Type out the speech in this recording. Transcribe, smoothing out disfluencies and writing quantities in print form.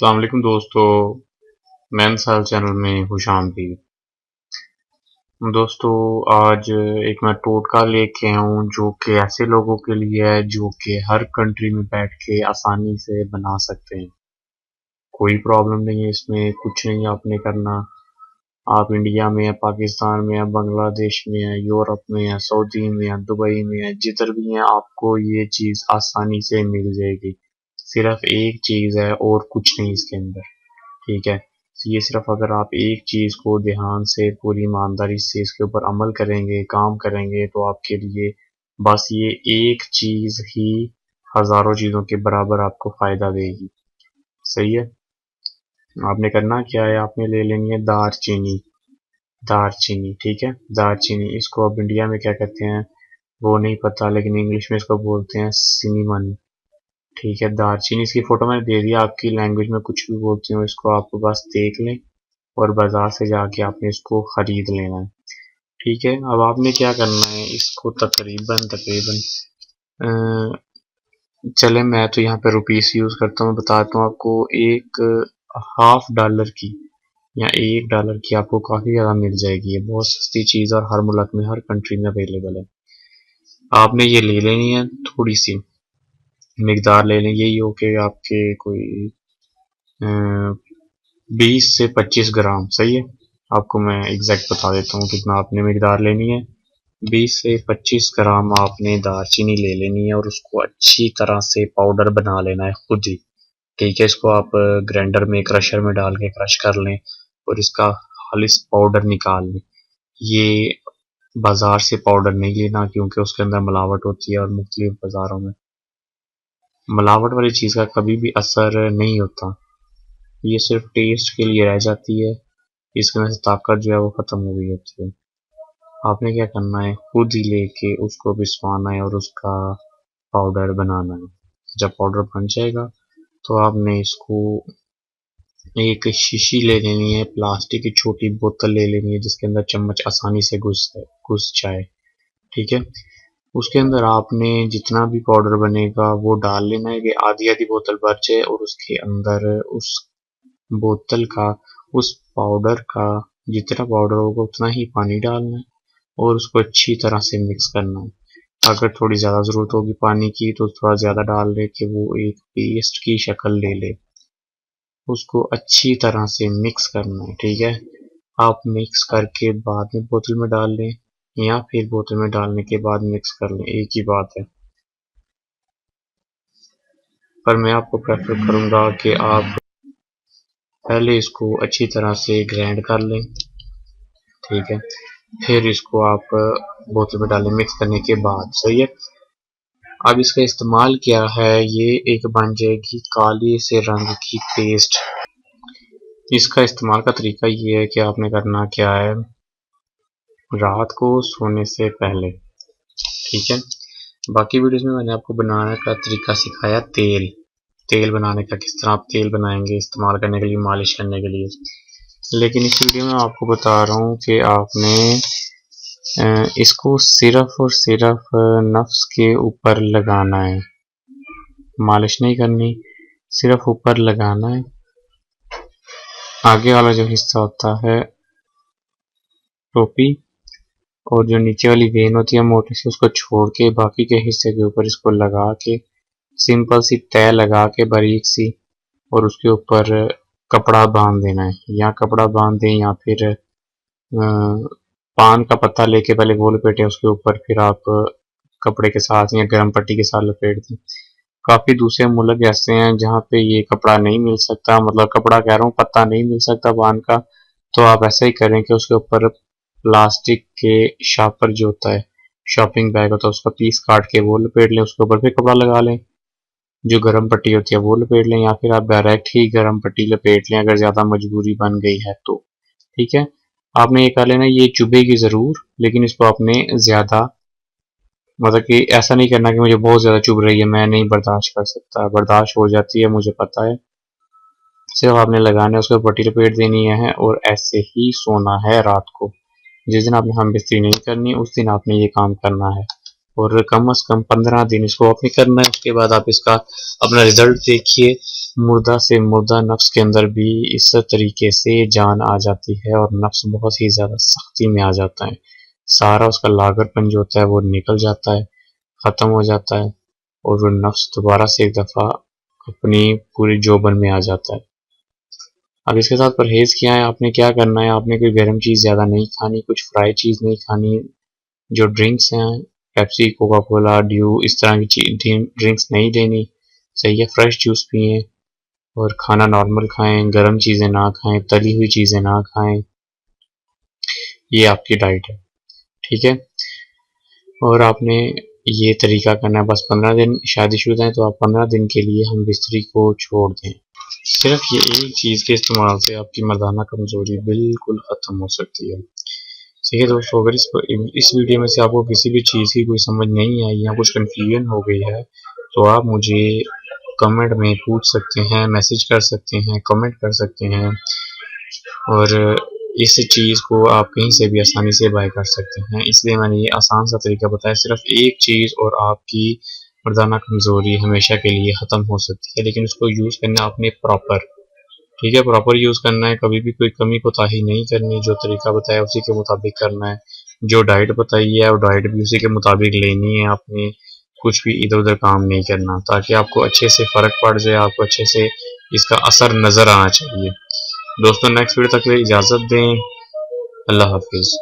अस्सलाम वालेकुम दोस्तों। मेंस हेल्थ चैनल में खुशामदीद। दोस्तों, आज एक मैं टोटका लेके आया हूँ जो कि ऐसे लोगों के लिए है जो कि हर कंट्री में बैठ के आसानी से बना सकते हैं। कोई प्रॉब्लम नहीं है इसमें, कुछ नहीं आपने करना। आप इंडिया में है, पाकिस्तान में है, बांग्लादेश में है, यूरोप में है, सऊदी में है, दुबई में है, जिधर भी है आपको ये चीज़ आसानी से मिल जाएगी। सिर्फ एक चीज़ है और कुछ नहीं इसके अंदर। ठीक है, तो ये सिर्फ अगर आप एक चीज़ को ध्यान से पूरी ईमानदारी से इसके ऊपर अमल करेंगे, काम करेंगे, तो आपके लिए बस ये एक चीज़ ही हज़ारों चीज़ों के बराबर आपको फ़ायदा देगी। सही है। आपने करना क्या है, आपने ले लेनी है दारचीनी। दारचीनी, ठीक है, दारचीनी। इसको अब इंडिया में क्या कहते हैं वो नहीं पता, लेकिन इंग्लिश में इसको बोलते हैं सिनेमन। ठीक है, दारचीनी। इसकी फोटो मैंने दे दी, आपकी लैंग्वेज में कुछ भी बोलती हूँ इसको आपको बस देख लें और बाजार से जाके आपने इसको खरीद लेना है। ठीक है, अब आपने क्या करना है, इसको तकरीबन तकरीबन चले, मैं तो यहाँ पे रुपीस यूज करता हूँ, बताता हूँ आपको। एक $1/2 की या $1 की आपको काफी ज्यादा मिल जाएगी। ये बहुत सस्ती चीज और हर मुल्क में, हर कंट्री में अवेलेबल है। आपने ये ले लेनी है, थोड़ी सी मिकदार ले लें, यही हो के आपके कोई 20 से 25 ग्राम। सही है, आपको मैं एग्जैक्ट बता देता हूँ कितना आपने मिकदार लेनी है। 20 से 25 ग्राम आपने दालचीनी ले लेनी है और उसको अच्छी तरह से पाउडर बना लेना है खुद ही। ठीक है, इसको आप ग्राइंडर में, क्रशर में डाल के क्रश कर लें और इसका खालिस पाउडर निकाल लें। ये बाजार से पाउडर नहीं लेना, क्योंकि उसके अंदर मिलावट होती है और मुख्तलिफ बाजारों में मिलावट वाली चीज़ का कभी भी असर नहीं होता। ये सिर्फ टेस्ट के लिए रह जाती है, इसके अंदर से ताकत जो है वो खत्म हो गई होती है। आपने क्या करना है, खुद ही लेके उसको पिसवाना है और उसका पाउडर बनाना है। जब पाउडर बन जाएगा तो आपने इसको एक शीशी ले लेनी है, प्लास्टिक की छोटी बोतल ले लेनी है जिसके अंदर चम्मच आसानी से घुस जाए। ठीक है, उसके अंदर आपने जितना भी पाउडर बनेगा वो डाल लेना है कि आधी आधी बोतल भर जाए, और उसके अंदर उस बोतल का, उस पाउडर का जितना पाउडर होगा उतना ही पानी डालना है और उसको अच्छी तरह से मिक्स करना है। अगर थोड़ी ज़्यादा ज़रूरत होगी पानी की तो थोड़ा ज़्यादा डाल ले कि वो एक पेस्ट की शक्ल ले ले। उसको अच्छी तरह से मिक्स करना है। ठीक है, आप मिक्स करके बाद में बोतल में डाल लें या फिर बोतल में डालने के बाद मिक्स कर लें, एक ही बात है। पर मैं आपको प्रेफर करूँगा कि आप पहले इसको अच्छी तरह से ग्राइंड कर लें। ठीक है, फिर इसको आप बोतल में डालें मिक्स करने के बाद। सही है, अब इसका इस्तेमाल क्या है, ये एक बन जाएगी काली से रंग की पेस्ट। इसका इस्तेमाल का तरीका ये है कि आपने करना क्या है, रात को सोने से पहले। ठीक है, बाकी वीडियोस में मैंने आपको बनाने का तरीका सिखाया, तेल तेल बनाने का, किस तरह आप तेल बनाएंगे इस्तेमाल करने के लिए, मालिश करने के लिए। लेकिन इस वीडियो में आपको बता रहा हूँ कि आपने इसको सिर्फ और सिर्फ नफ्स के ऊपर लगाना है, मालिश नहीं करनी, सिर्फ ऊपर लगाना है। आगे वाला जो हिस्सा होता है टोपी, और जो नीचे वाली वेन होती है मोटी सी, उसको छोड़ के बाकी के हिस्से के ऊपर इसको लगा के सिंपल सी तय लगा के बारीक सी, और उसके ऊपर कपड़ा बांध देना है। या कपड़ा बांध दें या फिर पान का पत्ता लेके पहले वो लपेटे उसके ऊपर, फिर आप कपड़े के साथ या गर्म पट्टी के साथ लपेट दें। काफी दूसरे मुल्क ऐसे हैं जहाँ पे ये कपड़ा नहीं मिल सकता, मतलब कपड़ा कह रहा हूँ, पत्ता नहीं मिल सकता पान का। तो आप ऐसा ही करें कि उसके ऊपर प्लास्टिक के शापर जो होता है, शॉपिंग बैग होता है, उसका पीस काट के वो लपेट लें, उसके ऊपर फिर कपड़ा लगा लें। जो गर्म पट्टी होती है वो लपेट लें, या फिर आप डायरेक्ट ही गर्म पट्टी लपेट लें अगर ज़्यादा मजबूरी बन गई है तो। ठीक है, आपने ये कर लेना, ये चुभेगी ज़रूर, लेकिन इसको आपने ज़्यादा, मतलब कि ऐसा नहीं करना कि मुझे बहुत ज़्यादा चुभ रही है, मैं नहीं बर्दाश्त कर सकता। बर्दाश्त हो जाती है, मुझे पता है। सिर्फ आपने लगाना है, उसको पट्टी लपेट देनी है और ऐसे ही सोना है रात को। जिस दिन आपने हम बिस्तरी नहीं करनी उस दिन आपने ये काम करना है। और कम से कम 15 दिन इसको आपने करना है। उसके बाद आप इसका अपना रिजल्ट देखिए। मुर्दा से मुर्दा नफ्स के अंदर भी इस तरीके से जान आ जाती है और नफ्स बहुत ही ज़्यादा सख्ती में आ जाता है। सारा उसका लागरपन जो होता है वो निकल जाता है, ख़त्म हो जाता है और वो नफ्स दोबारा से एक दफ़ा अपनी पूरी जोबन में आ जाता है। अब इसके साथ परहेज़ क्या है, आपने क्या करना है, आपने कोई गर्म चीज़ ज़्यादा नहीं खानी, कुछ फ्राई चीज़ नहीं खानी, जो ड्रिंक्स हैं पेप्सी, कोका कोला, ड्यू, इस तरह की ड्रिंक्स नहीं लेनी। सही है, फ्रेश जूस पिए और खाना नॉर्मल खाएं, गर्म चीज़ें ना खाएं, तली हुई चीज़ें ना खाएं। ये आपकी डाइट है, ठीक है। और आपने ये तरीका करना है। बस 15 दिन शादीशुदा हैं तो आप 15 दिन के लिए हम बिस्तरी को छोड़ दें। सिर्फ ये एक चीज़ के इस्तेमाल से आपकी मर्दाना कमज़ोरी बिल्कुल ख़त्म हो सकती है। ठीक है दोस्तों, अगर इस वीडियो में से आपको किसी भी चीज़ की कोई समझ नहीं आई या कुछ कन्फ्यूजन हो गई है तो आप मुझे कमेंट में पूछ सकते हैं, मैसेज कर सकते हैं, कमेंट कर सकते हैं और इस चीज़ को आप कहीं से भी आसानी से बाय कर सकते हैं। इसलिए मैंने ये आसान सा तरीका बताया, सिर्फ एक चीज़ और आपकी मर्दाना कमज़ोरी हमेशा के लिए ख़त्म हो सकती है। लेकिन उसको यूज़ करना आपने प्रॉपर, ठीक है, प्रॉपर यूज़ करना है। कभी भी कोई कमी कोताही नहीं करनी, जो तरीका बताया उसी के मुताबिक करना है। जो डाइट बताई है वो डाइट भी उसी के मुताबिक लेनी है आपने। कुछ भी इधर उधर काम नहीं करना, ताकि आपको अच्छे से फ़र्क पड़ जाए, आपको अच्छे से इसका असर नज़र आना चाहिए। दोस्तों नेक्स्ट वीडियो तक के लिए इजाज़त दें। अल्लाह हाफिज़।